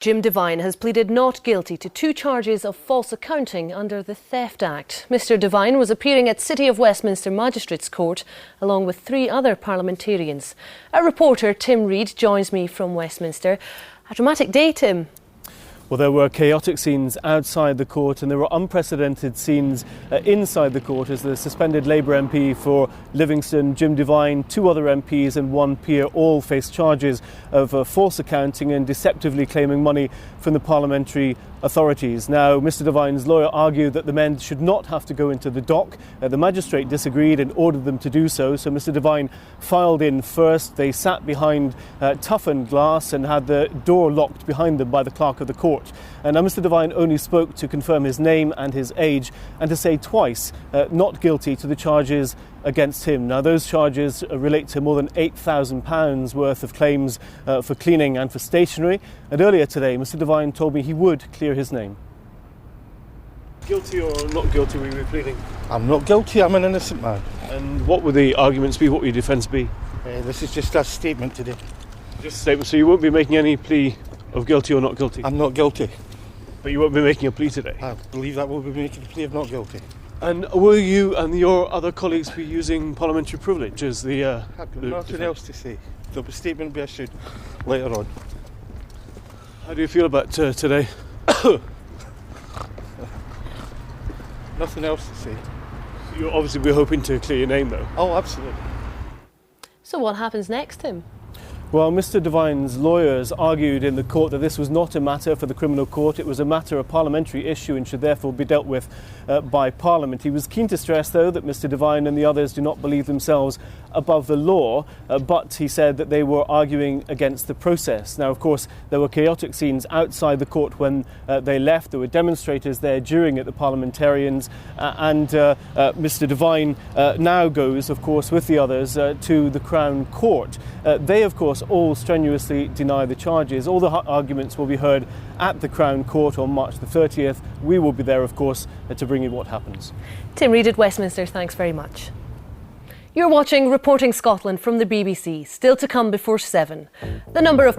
Jim Devine has pleaded not guilty to 2 charges of false accounting under the Theft Act. Mr Devine was appearing at City of Westminster Magistrates Court along with 3 other parliamentarians. Our reporter Tim Reid joins me from Westminster. A dramatic day, Tim. Well, there were chaotic scenes outside the court and there were unprecedented scenes inside the court as the suspended Labour MP for Livingston, Jim Devine, 2 other MPs and 1 peer all faced charges of false accounting and deceptively claiming money from the parliamentary authorities. Now, Mr Devine's lawyer argued that the men should not have to go into the dock. The magistrate disagreed and ordered them to do so, so Mr Devine filed in first. They sat behind toughened glass and had the door locked behind them by the clerk of the court. And now Mr Devine only spoke to confirm his name and his age and to say twice not guilty to the charges against him. Now, those charges relate to more than £8,000 worth of claims for cleaning and for stationery. And earlier today, Mr Devine told me he would clear his name. Guilty or not guilty were you pleading? I'm not guilty, I'm an innocent man. And what would the arguments be? What would your defence be? This is just a statement today. Just a statement, so you won't be making any plea of guilty or not guilty? I'm not guilty. But you won't be making a plea today? I believe that we'll be making a plea of not guilty. And will you and your other colleagues be using parliamentary privilege as the... I've got nothing else to say. There'll be a statement be issued later on. How do you feel about today? Nothing else to say. You'll obviously be hoping to clear your name though? Oh, absolutely. So what happens next, Tim? Well, Mr Devine's lawyers argued in the court that this was not a matter for the criminal court. It was a matter of parliamentary issue and should therefore be dealt with by Parliament. He was keen to stress, though, that Mr Devine and the others do not believe themselves above the law, but he said that they were arguing against the process. Now, of course, there were chaotic scenes outside the court when they left. There were demonstrators there during it, the parliamentarians, and Mr Devine now goes, of course, with the others to the Crown Court. They, of course, all strenuously deny the charges. All the arguments will be heard at the Crown Court on March the 30th. We will be there, of course, to bring you what happens. Tim Reid at Westminster, thanks very much. You're watching Reporting Scotland from the BBC. Still to come before 7. The number of